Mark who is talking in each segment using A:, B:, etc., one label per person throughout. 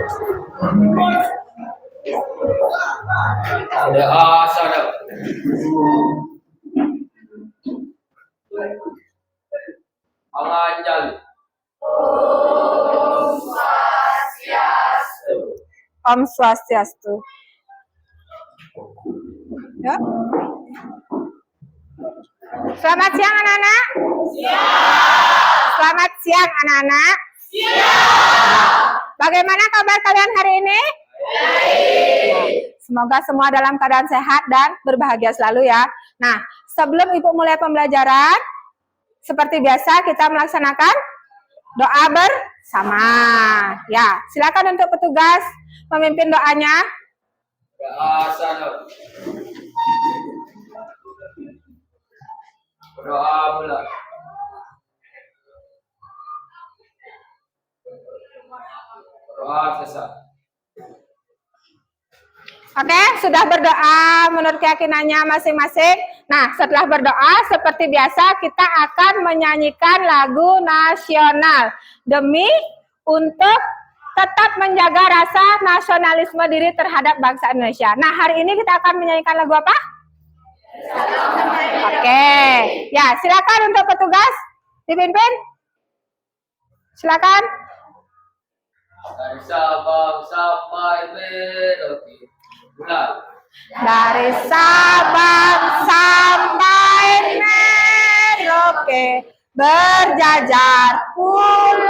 A: Ada sana. Pengajar.
B: Om Swastiastu. Ya. Selamat siang anak-anak. Selamat siang anak-anak. Bagaimana kabar kalian hari ini? Semoga semua dalam keadaan sehat dan berbahagia selalu ya. Nah, sebelum Ibu mulai pembelajaran, seperti biasa kita melaksanakan doa bersama. Ya, silakan untuk petugas memimpin doanya.
A: Sana. Doa mulai. Doa selesai.
B: Oke, sudah berdoa menurut keyakinannya masing-masing. Nah, setelah berdoa, seperti biasa kita akan menyanyikan lagu nasional demi untuk tetap menjaga rasa nasionalisme diri terhadap bangsa Indonesia. Nah, hari ini kita akan menyanyikan lagu apa? Oke, ya silakan untuk petugas dipimpin. Silakan.
A: Dari Sabang sampai Merauke. Mulai.
B: Dari Sabang sampai Merauke, berjajar pulau-pulau,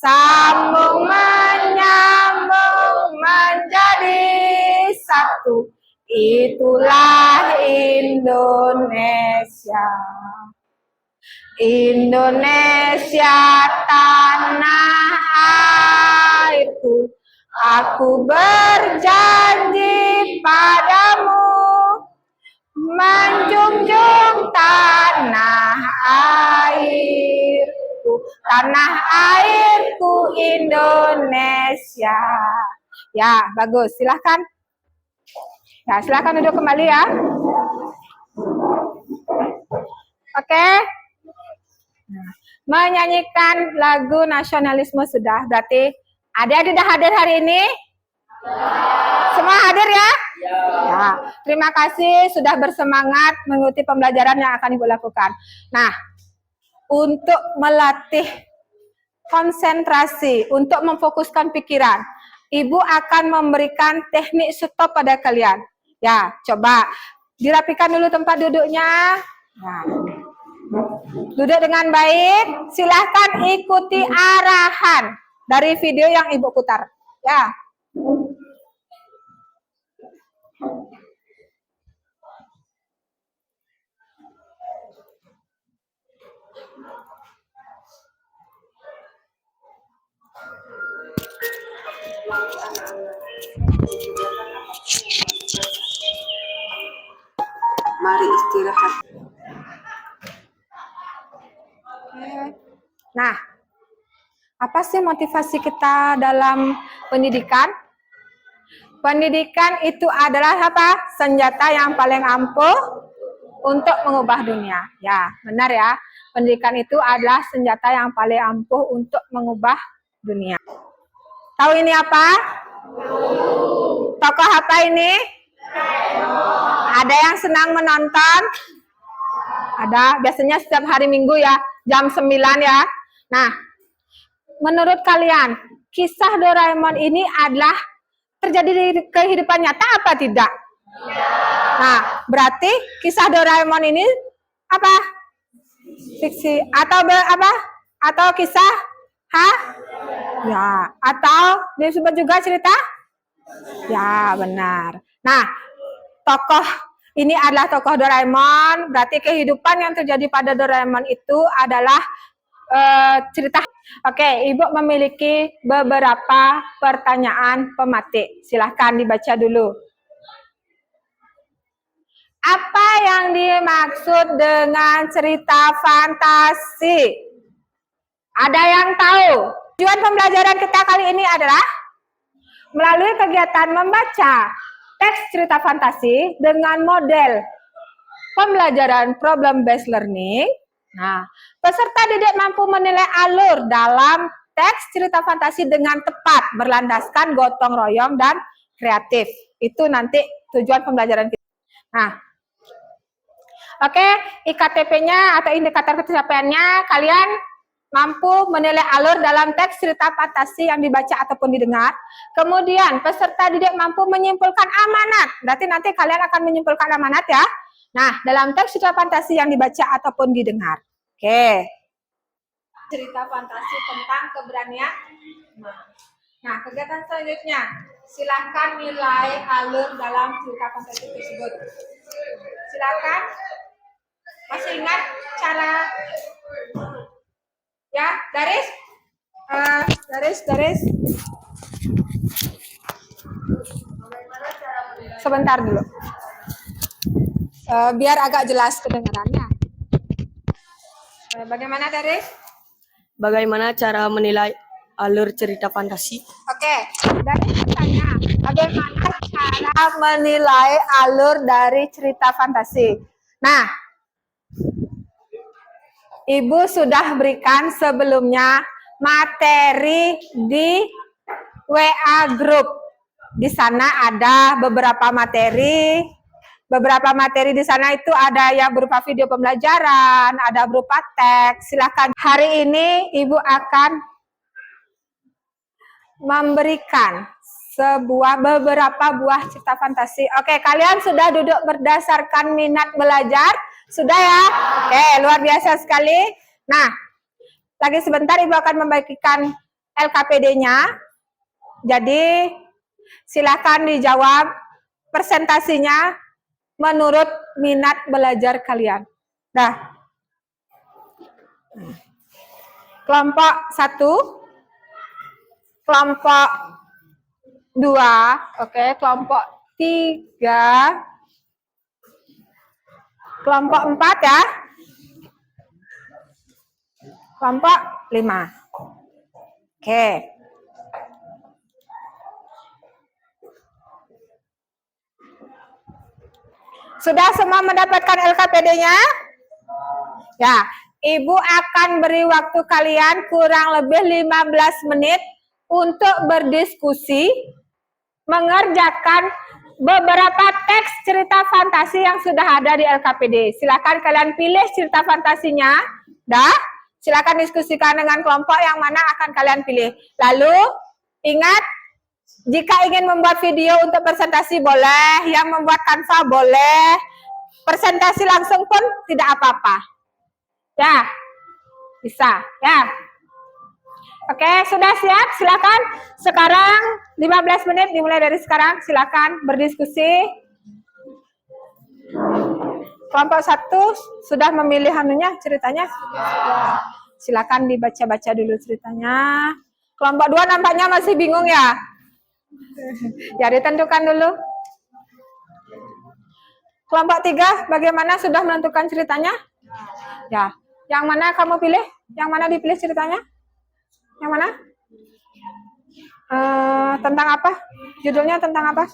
B: sambung menyambung menjadi satu, itulah Indonesia. Indonesia tanah airku, aku berjanji padamu menjunjung tanah airku Indonesia. Ya, bagus. Silahkan. Ya, silahkan duduk kembali ya. Oke. Nah, menyanyikan lagu nasionalisme sudah. Berarti adik-adik sudah hadir hari ini? Semua hadir ya? Ya, terima kasih sudah bersemangat mengikuti pembelajaran yang akan Ibu lakukan. Nah, untuk melatih konsentrasi, untuk memfokuskan pikiran, Ibu akan memberikan teknik stop pada kalian. Ya, coba dirapikan dulu tempat duduknya. Nah, duduk dengan baik. Silahkan ikuti arahan dari video yang Ibu putar. Ya.
C: Mari istirahat.
B: Nah, apa sih motivasi kita dalam pendidikan? Pendidikan itu adalah apa? Senjata yang paling ampuh untuk mengubah dunia. Ya, benar ya. Pendidikan itu adalah senjata yang paling ampuh untuk mengubah dunia. Tahu ini apa? Tokoh apa ini? Ada yang senang menonton? Ada, biasanya setiap hari Minggu ya, jam 9 ya. Nah, menurut kalian, kisah Doraemon ini adalah terjadi di kehidupan nyata apa tidak? Nah, berarti kisah Doraemon ini apa? Fiksi atau apa? Atau kisah? Ya, atau disebut juga cerita? Ya, benar. Nah, tokoh ini adalah tokoh Doraemon, berarti kehidupan yang terjadi pada Doraemon itu adalah cerita. Oke, Ibu memiliki beberapa pertanyaan pemantik. Silahkan dibaca dulu. Apa yang dimaksud dengan cerita fantasi? Ada yang tahu? Tujuan pembelajaran kita kali ini adalah melalui kegiatan membaca teks cerita fantasi dengan model pembelajaran problem based learning. Nah, peserta didik mampu menilai alur dalam teks cerita fantasi dengan tepat, berlandaskan gotong royong dan kreatif. Itu nanti tujuan pembelajaran kita. Nah, oke, IKTP-nya atau indikator kecapeannya, kalian mampu menilai alur dalam teks cerita fantasi yang dibaca ataupun didengar. Kemudian, peserta didik mampu menyimpulkan amanat. Berarti nanti kalian akan menyimpulkan amanat ya. Nah, dalam teks cerita fantasi yang dibaca ataupun didengar. Oke. Cerita fantasi tentang keberanian. Nah, kegiatan selanjutnya, silakan nilai alur dalam cerita fantasi tersebut. Silakan. Masih ingat cara ya, garis? Garis. Sebentar dulu. Biar agak jelas kedengarannya. Bagaimana garis?
C: Bagaimana cara menilai alur cerita fantasi?
B: Oke, dari bertanya, bagaimana cara menilai alur dari cerita fantasi? Nah, Ibu sudah berikan sebelumnya materi di WA Group. Di sana ada beberapa materi. Beberapa materi di sana itu ada yang berupa video pembelajaran, ada berupa teks. Silakan. Hari ini Ibu akan memberikan beberapa buah cerita fantasi. Oke, kalian sudah duduk berdasarkan minat belajar? Sudah ya? Oke, luar biasa sekali. Nah, lagi sebentar Ibu akan membagikan LKPD-nya. Jadi, silakan dijawab presentasinya menurut minat belajar kalian. Nah, kelompok 1, kelompok 2, oke, kelompok 3, kelompok 4 ya, kelompok 5. Oke. Sudah semua mendapatkan LKPD-nya? Ya, Ibu akan beri waktu kalian kurang lebih 15 menit untuk berdiskusi, mengerjakan beberapa teks cerita fantasi yang sudah ada di LKPD. Silakan kalian pilih cerita fantasinya. Dah, silakan diskusikan dengan kelompok yang mana akan kalian pilih. Lalu, ingat, jika ingin membuat video untuk presentasi boleh, yang membuat Canva boleh, presentasi langsung pun tidak apa-apa. Ya, bisa, ya. Oke, sudah siap? Silakan. Sekarang 15 menit dimulai dari sekarang. Silakan berdiskusi. Kelompok 1 sudah memilih anunya ceritanya? Silakan dibaca-baca dulu ceritanya. Kelompok 2 nampaknya masih bingung ya? Ya, ditentukan dulu. Kelompok 3 bagaimana, sudah menentukan ceritanya? Ya. Yang mana kamu pilih? Yang mana dipilih ceritanya? Yang mana? Tentang apa? Judulnya tentang apa?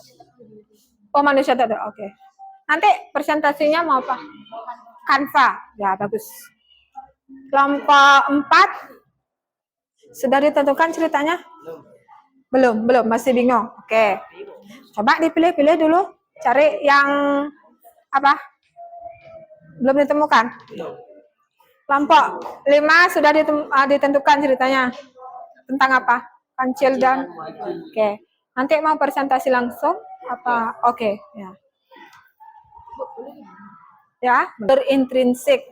B: Oh, manusia tak ada. Oke. Nanti presentasinya mau apa? Canva. Ya, bagus. Kelompok 4 sudah ditentukan ceritanya? Belum, masih bingung. Oke. Coba dipilih-pilih dulu. Cari yang apa? Belum ditemukan? Kelompok 5 sudah ditentukan ceritanya. Tentang apa? Kancil dan oke. Nanti mau presentasi langsung apa? Oke, ya. Ya, berintrinsik.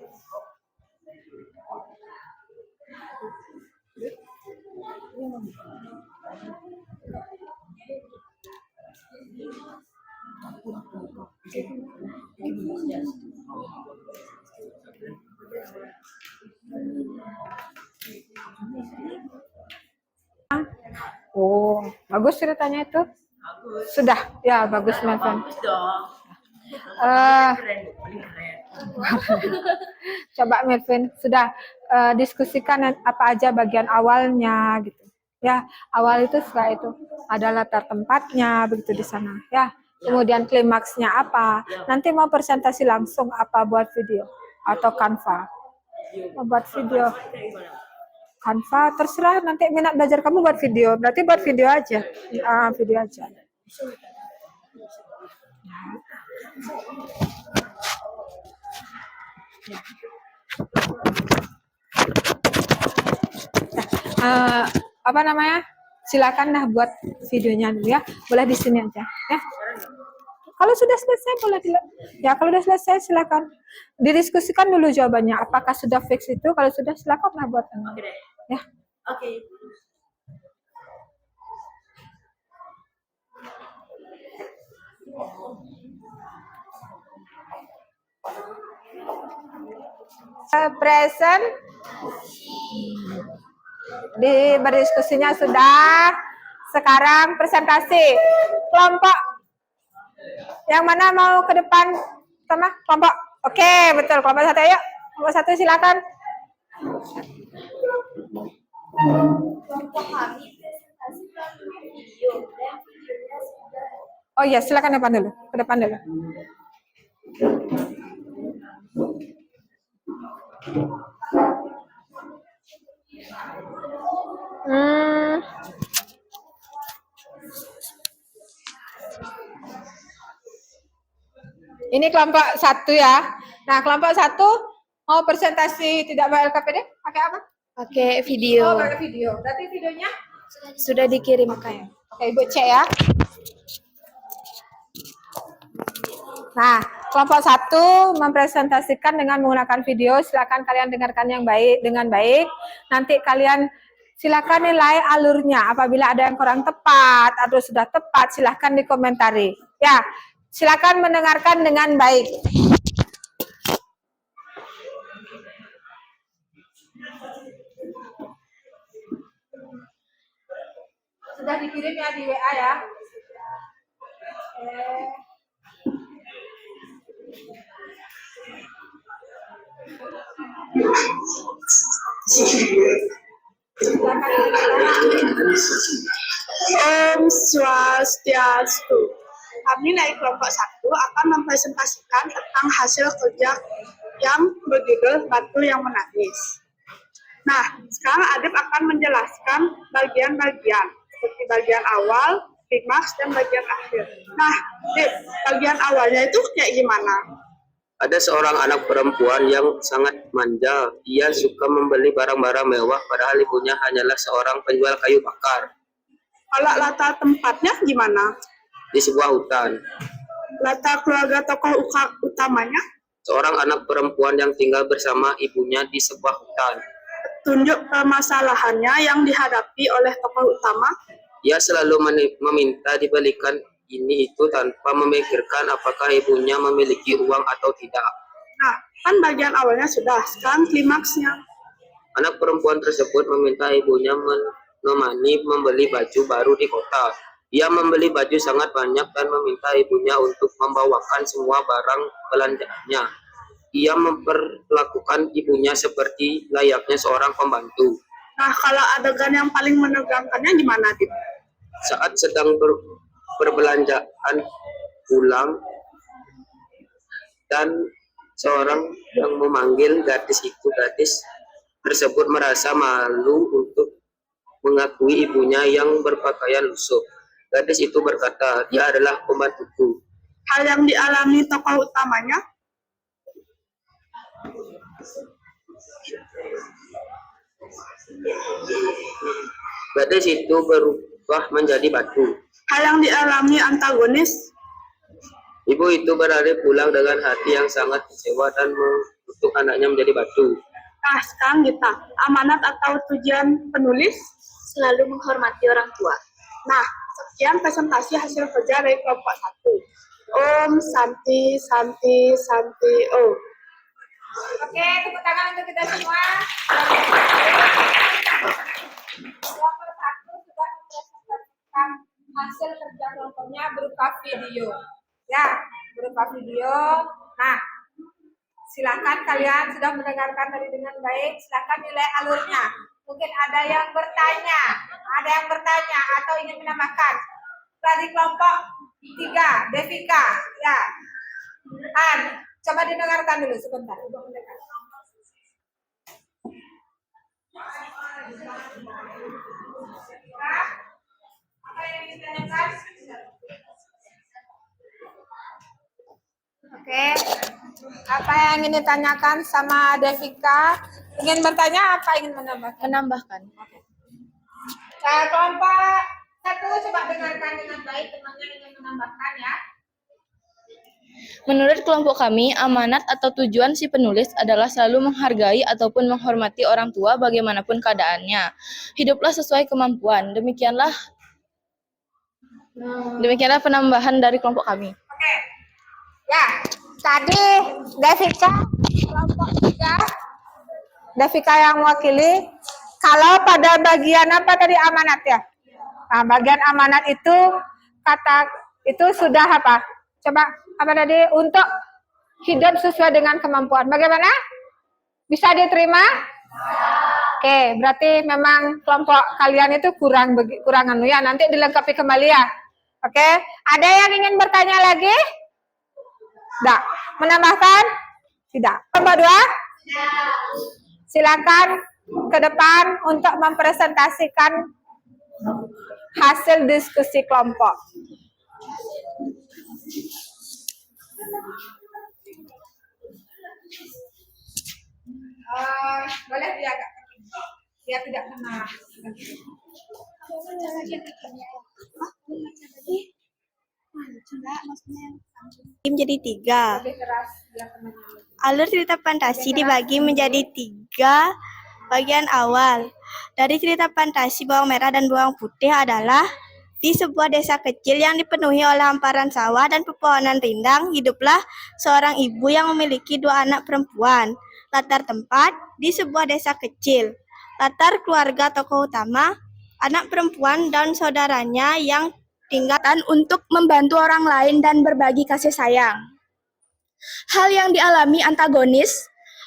B: Oh, bagus ceritanya itu. Sudah, ya bagus Melvin. Coba Melvin, sudah diskusikan apa aja bagian awalnya gitu. Ya, awal itu setelah itu ada latar tempatnya begitu di sana. Ya, kemudian klimaksnya apa? Nanti mau presentasi langsung apa buat video atau Canva? Mau buat video Canva, terserah nanti minat belajar kamu buat video. Berarti buat video aja. Video aja. Apa namanya? Silakan dah buat videonya dulu ya. Boleh di sini aja ya. Kalau sudah selesai boleh ya, kalau sudah selesai silakan didiskusikan dulu jawabannya. Apakah sudah fix itu? Kalau sudah silakan lah buat ya.
C: Oke.
B: Present di berdiskusinya sudah. Sekarang presentasi kelompok yang mana mau ke depan sama kelompok. Oke, betul, kelompok satu. Ayo kelompok satu silakan.
D: Kelompok kami presentasi melalui video dan videonya sudah.
B: Oh iya, silakan depan dulu, ke depan dulu. Ini kelompok satu ya. Nah, kelompok satu mau presentasi tidak pakai LKPD, pakai apa?
D: Pakai video.
B: Oh, pakai video. Berarti videonya
D: Sudah dikirimkan.
B: oke, Ibu cek ya. Nah, kelompok satu mempresentasikan dengan menggunakan video. Silakan kalian dengarkan dengan baik. Nanti kalian silakan nilai alurnya. Apabila ada yang kurang tepat atau sudah tepat, silakan dikomentari. Ya, silakan mendengarkan dengan baik. Sudah dikirim ya di WA ya.
E: Om Swastiastu. Kami dari kelompok 1 akan mempresentasikan tentang hasil kerja yang berjudul Batu yang Menangis. Nah, sekarang Adib akan menjelaskan bagian-bagian, seperti bagian awal, klimaks, dan bagian akhir. Nah, Adib, bagian awalnya itu kayak gimana?
F: Ada seorang anak perempuan yang sangat manja. Ia suka membeli barang-barang mewah padahal ibunya hanyalah seorang penjual kayu bakar.
E: Kalau latar tempatnya gimana?
F: Di sebuah hutan,
E: Latar keluarga tokoh utamanya?
F: seorang anak perempuan yang tinggal bersama ibunya di sebuah hutan.
E: Tunjuk permasalahannya yang dihadapi oleh tokoh utama.
F: Ia selalu meminta dibelikan ini itu tanpa memikirkan apakah ibunya memiliki uang atau tidak.
E: Nah, kan bagian awalnya sudah, sekarang klimaksnya.
F: Anak perempuan tersebut meminta ibunya menemani membeli baju baru di kota. Ia membeli baju sangat banyak dan meminta ibunya untuk membawakan semua barang belanjanya. Ia memperlakukan ibunya seperti layaknya seorang pembantu.
E: Nah, kalau adegan yang paling menegangkannya gimana, Dip?
F: Saat sedang perbelanjaan pulang dan seorang yang memanggil gadis itu, gadis tersebut merasa malu untuk mengakui ibunya yang berpakaian lusuh. Gadis itu berkata, dia adalah pembantuku.
E: Hal yang dialami tokoh utamanya?
F: Gadis itu berubah menjadi batu.
E: Hal yang dialami antagonis?
F: Ibu itu berlari pulang dengan hati yang sangat kecewa dan mengutuk anaknya menjadi batu.
E: Nah, sekarang kita, amanat atau tujuan penulis?
D: Selalu menghormati orang tua.
E: Nah, sekian presentasi hasil kerja dari kelompok 1. Om Santi Santi Santi Om.
B: Oke, tepuk tangan untuk kita semua. Kelompok satu sudah mempresentasikan hasil kerja kelompoknya berupa video. Ya, berupa video. Nah, silakan kalian sudah mendengarkan tadi dengan baik. Silakan nilai alurnya. Mungkin ada yang bertanya atau ingin menambahkan. Dari kelompok 3, Devika, ya. Coba didengarkan dulu sebentar. Apa yang ingin ditanyakan? Oke, apa yang ingin ditanyakan sama Devika? Ingin bertanya apa ingin menambahkan?
G: Menambahkan.
B: Nah, kelompok satu coba dengarkan dengan baik, temannya ingin menambahkan ya.
G: Menurut kelompok kami, amanat atau tujuan si penulis adalah selalu menghargai ataupun menghormati orang tua bagaimanapun keadaannya. Hiduplah sesuai kemampuan. Demikianlah penambahan dari kelompok kami.
B: Oke. Ya, tadi Devika kelompok 3. Devika yang mewakili. Kalau pada bagian apa tadi amanat ya? Nah, bagian amanat itu kata itu sudah apa? Coba apa tadi? Untuk hidup sesuai dengan kemampuan. Bagaimana? Bisa diterima? Oke, berarti memang kelompok kalian itu kurang anu ya. Nanti dilengkapi kembali ya. Oke, ada yang ingin bertanya lagi? Tidak. Menambahkan? Tidak. Kelompok 2? Silakan ke depan untuk mempresentasikan hasil diskusi kelompok. Boleh dia agak dia tidak kena.
H: Menjadi 3.
B: Lebih keras dia kena.
H: Alur cerita fantasi dibagi menjadi 3 bagian awal. Dari cerita fantasi bawang merah dan bawang putih adalah di sebuah desa kecil yang dipenuhi oleh hamparan sawah dan pepohonan rindang, hiduplah seorang ibu yang memiliki 2 anak perempuan. Latar tempat di sebuah desa kecil. Latar keluarga tokoh utama, anak perempuan dan saudaranya yang tinggalkan untuk membantu orang lain dan berbagi kasih sayang. Hal yang dialami antagonis,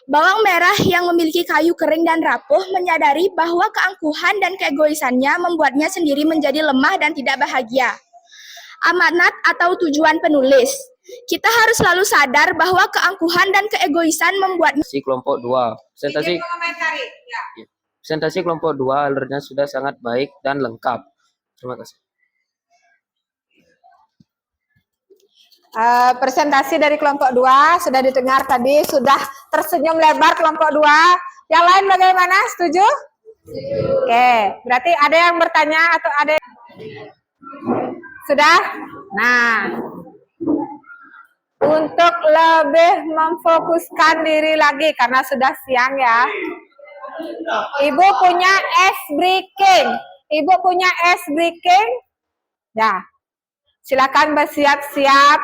H: bawang merah yang memiliki kayu kering dan rapuh menyadari bahwa keangkuhan dan keegoisannya membuatnya sendiri menjadi lemah dan tidak bahagia. Amanat atau tujuan penulis. Kita harus selalu sadar bahwa keangkuhan dan keegoisan membuatnya.
F: Kelompok 2.
B: Izin mengomentari. Ya.
F: Presentasi kelompok 2 alurnya sudah sangat baik dan lengkap. Terima kasih.
B: Presentasi dari kelompok 2 sudah didengar tadi, sudah tersenyum lebar kelompok 2. Yang lain bagaimana? Setuju? Oke, berarti ada yang bertanya atau ada yang... Sudah? Nah, untuk lebih memfokuskan diri lagi karena sudah siang ya. Ibu punya ice breaking. Ibu punya ice breaking? Ya. Silakan bersiap-siap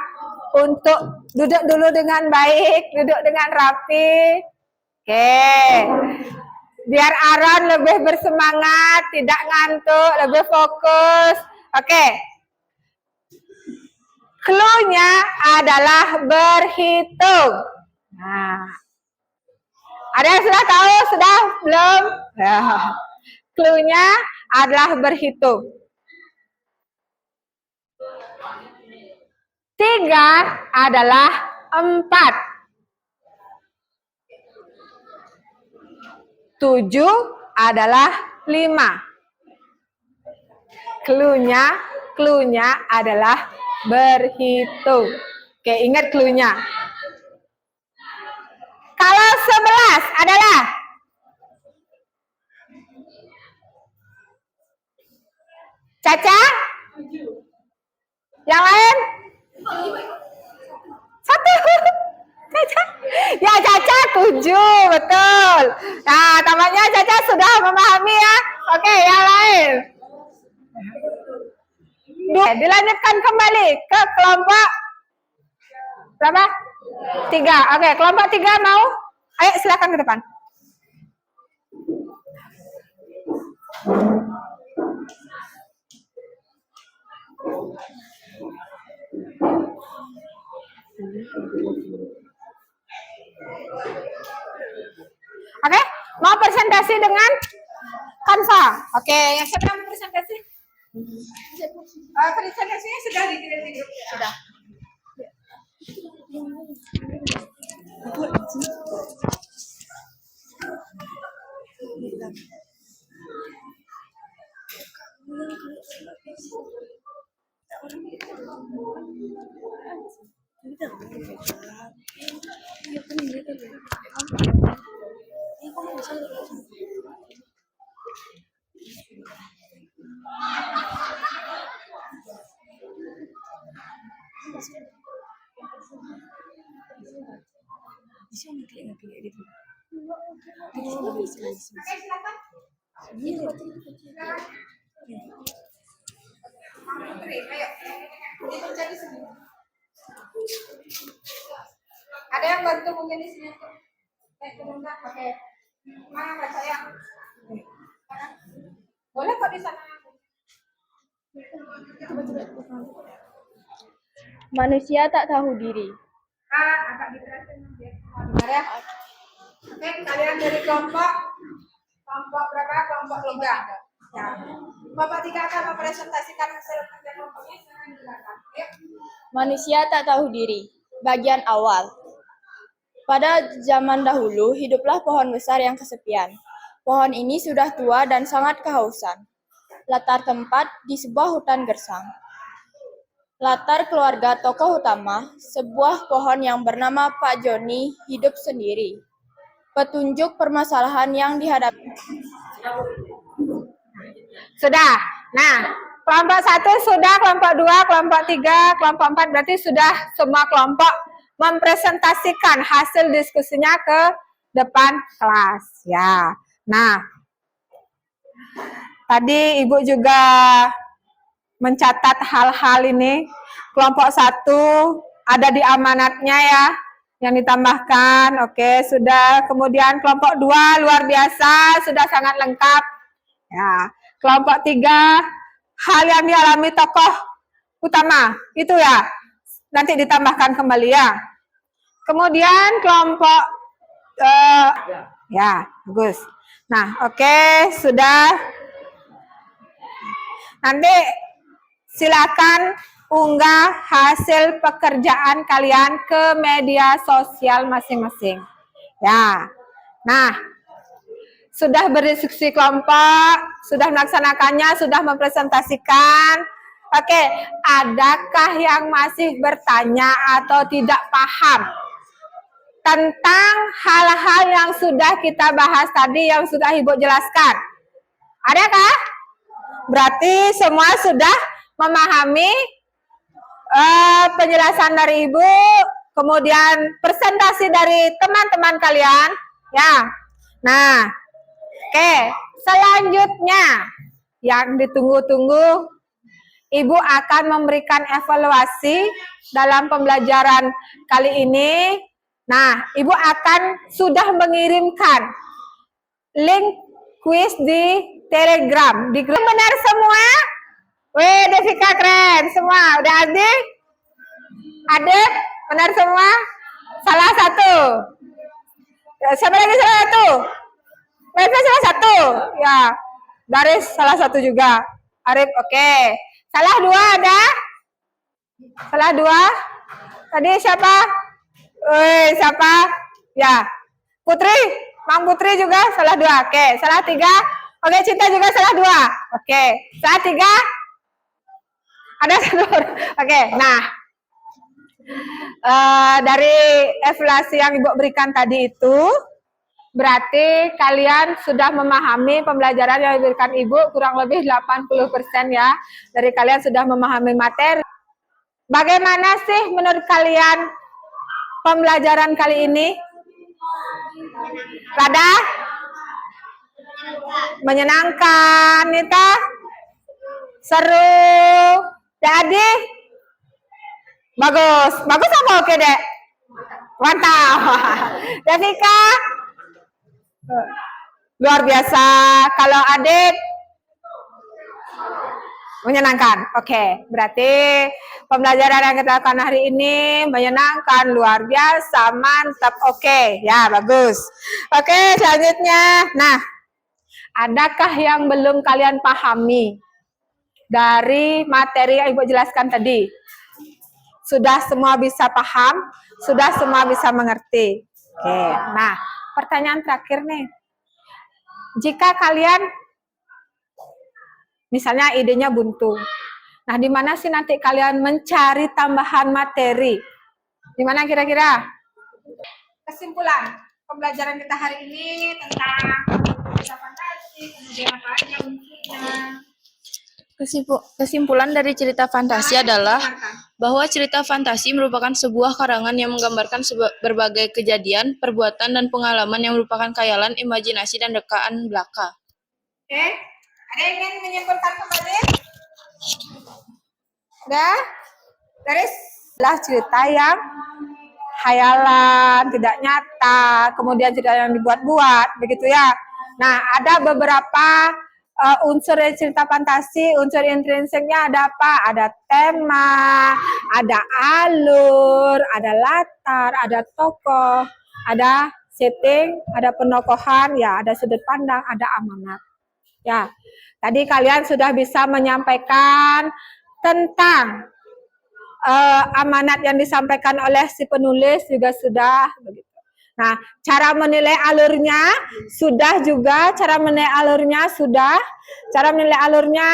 B: untuk duduk dulu dengan baik, duduk dengan rapi. Oke. Biar Aaron lebih bersemangat, tidak ngantuk, lebih fokus. Oke. Clue-nya adalah berhitung. Nah. Ada yang sudah tahu? Sudah? Belum? Ya. Clue-nya adalah berhitung. 3 adalah 4. 7 adalah 5. Clue-nya adalah berhitung. Oke, ingat clue-nya. Kalau 11 adalah Caca? Yang lain? 1. Caca. Ya, Caca 7, betul. Nah, tampaknya Caca sudah memahami ya. Oke, yang lain. Dilanjutkan kembali ke kelompok berapa? 3. Oke, kelompok 3 mau? Ayo silakan ke depan. Oke, mau presentasi dengan Canva. Oke, yang siapa yang mau presentasi? Presentasinya sudah dikirim di grup. Sudah. Ada yang bantu mungkin di sini tuh? Turunkan, oke. Mana Mbak sayang? Boleh kok di sana.
G: Manusia tak tahu diri.
B: Agak dijelasin biar benar ya. Oke, kalian dari kelompok berapa? Kelompok 3. Ya. Kelompok 3 akan mempresentasikan hasil kerja kelompoknya. Silakan silakan. Yuk.
G: Manusia tak tahu diri. Bagian awal. Pada zaman dahulu, hiduplah pohon besar yang kesepian. Pohon ini sudah tua dan sangat kehausan. Latar tempat di sebuah hutan gersang. Latar keluarga tokoh utama, sebuah pohon yang bernama Pak Joni hidup sendiri. Petunjuk permasalahan yang dihadapi.
B: Sudah. Nah, kelompok 1 sudah, kelompok 2, kelompok 3, kelompok 4 berarti sudah semua kelompok mempresentasikan hasil diskusinya ke depan kelas ya. Nah, tadi Ibu juga mencatat hal-hal ini. Kelompok 1 ada di amanatnya ya, yang ditambahkan. Oke, sudah. Kemudian kelompok 2 luar biasa, sudah sangat lengkap. Ya, kelompok 3 hal yang dialami tokoh utama itu ya, nanti ditambahkan kembali ya. Kemudian kelompok ya, bagus. Nah, oke, sudah. Nanti silakan unggah hasil pekerjaan kalian ke media sosial masing-masing. Ya. Nah, sudah berdiskusi kelompok, sudah melaksanakannya, sudah mempresentasikan. Oke, adakah yang masih bertanya atau tidak paham tentang hal-hal yang sudah kita bahas tadi, yang sudah Ibu jelaskan? Adakah? Berarti semua sudah memahami penjelasan dari Ibu, kemudian presentasi dari teman-teman kalian, ya. Nah, oke, selanjutnya yang ditunggu-tunggu, Ibu akan memberikan evaluasi dalam pembelajaran kali ini. Nah, Ibu akan sudah mengirimkan link kuis di Telegram, di grup. Benar semua? Wih, Devika keren semua. Udah adik? Adik, benar semua? Salah satu. Siapa lagi salah satu? Mereka salah satu. Ya, Garis salah satu juga. Arif, oke. Salah 2 ada? Salah 2? Tadi siapa? Wih, siapa? Ya, Putri. Mang Putri juga salah 2. Oke, salah 3. Oke, Cinta juga salah 2. Oke, salah 3. Ada 1. Oke, nah. Dari evaluasi yang Ibu berikan tadi itu, berarti kalian sudah memahami pembelajaran yang diberikan Ibu kurang lebih 80% ya. Dari kalian sudah memahami materi. Bagaimana sih menurut kalian pembelajaran kali ini? Rada? Menyenangkan, Nita? Seru? Jadi? Bagus. Bagus apa oke, Dek? Mantap. Devika? Luar biasa. Kalau Adik? Menyenangkan. Oke, berarti pembelajaran yang kita lakukan hari ini menyenangkan, luar biasa, mantap. Oke, ya bagus. Oke, selanjutnya. Nah, adakah yang belum kalian pahami dari materi yang Ibu jelaskan tadi? Sudah semua bisa paham? Sudah semua bisa mengerti? Oke, nah pertanyaan terakhir nih. Jika kalian Misalnya idenya buntu. Nah, di mana sih nanti kalian mencari tambahan materi? Di mana kira-kira? Kesimpulan pembelajaran kita hari ini tentang cerita fantasi, kemudian apa aja unsurnya.
G: Kesimpulan dari cerita fantasi adalah bahwa cerita fantasi merupakan sebuah karangan yang menggambarkan berbagai kejadian, perbuatan, dan pengalaman yang merupakan khayalan, imajinasi, dan rekaan belaka.
B: Oke, ada yang ingin menyimpulkan kembali? Udah? Garis lah cerita yang khayalan, tidak nyata, kemudian cerita yang dibuat-buat, begitu ya. Nah, ada beberapa unsur dari cerita fantasi, unsur intrinsiknya ada apa? Ada tema, ada alur, ada latar, ada tokoh, ada setting, ada penokohan, ya, ada sudut pandang, ada amanat. Ya, tadi kalian sudah bisa menyampaikan tentang amanat yang disampaikan oleh si penulis juga sudah begitu. Nah, cara menilai alurnya sudah juga, cara menilai alurnya sudah. Cara menilai alurnya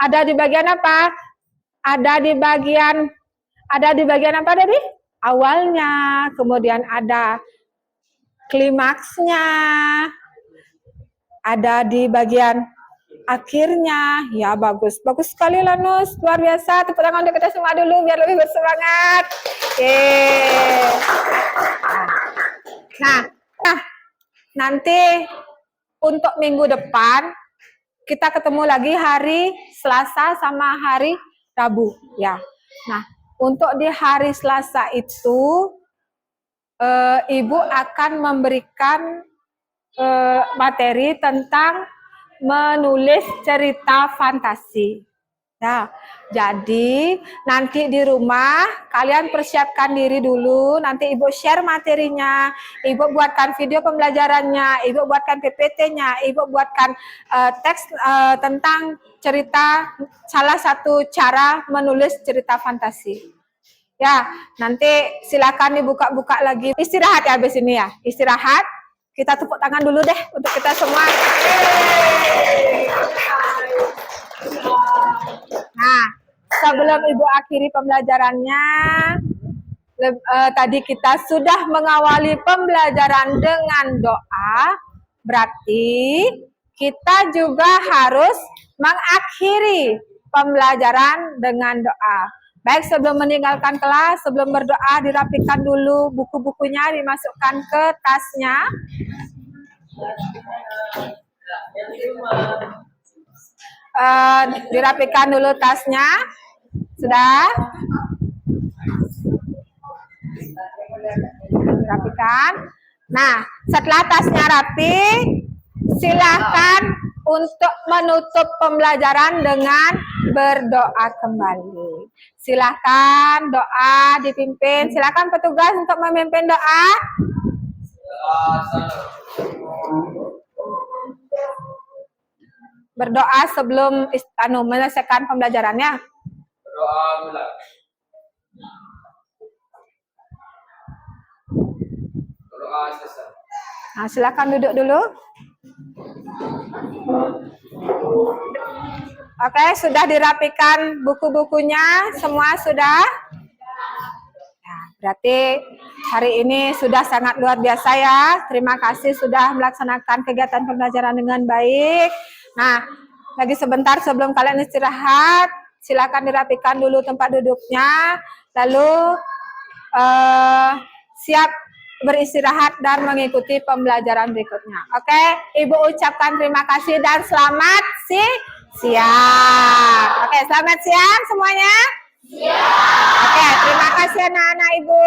B: ada di bagian apa? Ada di bagian apa tadi? Awalnya, kemudian ada klimaksnya, ada di bagian akhirnya. Ya, bagus sekali Lanus, luar biasa. Tepuk tangan untuk kita semua dulu biar lebih bersemangat. Oke. Nah, nanti untuk minggu depan kita ketemu lagi hari Selasa sama hari Rabu ya. Nah, untuk di hari Selasa itu Ibu akan memberikan materi tentang menulis cerita fantasi. Nah, jadi nanti di rumah kalian persiapkan diri dulu, nanti Ibu share materinya, Ibu buatkan video pembelajarannya, Ibu buatkan PPT-nya, Ibu buatkan teks tentang cerita, salah satu cara menulis cerita fantasi. Ya, nanti silakan dibuka-buka lagi. Istirahat ya habis ini ya, istirahat. Kita tepuk tangan dulu deh untuk kita semua. Nah, sebelum Ibu akhiri pembelajarannya, tadi kita sudah mengawali pembelajaran dengan doa, berarti kita juga harus mengakhiri pembelajaran dengan doa. Baik, sebelum meninggalkan kelas, sebelum berdoa, dirapikan dulu buku-bukunya, dimasukkan ke tasnya. Dirapikan dulu tasnya. Sudah? Rapikan. Nah, setelah tasnya rapi, silakan untuk menutup pembelajaran dengan berdoa kembali. Silakan doa dipimpin. Silakan petugas untuk memimpin doa. Berdoa sebelum menyelesaikan pembelajarannya.
A: Berdoa mulai. Berdoa selesai.
B: Nah, silakan duduk dulu. Oke, sudah dirapikan buku-bukunya, semua sudah. Nah, berarti hari ini sudah sangat luar biasa ya. Terima kasih sudah melaksanakan kegiatan pembelajaran dengan baik. Nah, lagi sebentar sebelum kalian istirahat, silakan dirapikan dulu tempat duduknya, lalu siap beristirahat dan mengikuti pembelajaran berikutnya. Oke, Ibu ucapkan terima kasih dan selamat siang. Oke, selamat siang semuanya. Siang. Oke, terima kasih anak-anak Ibu.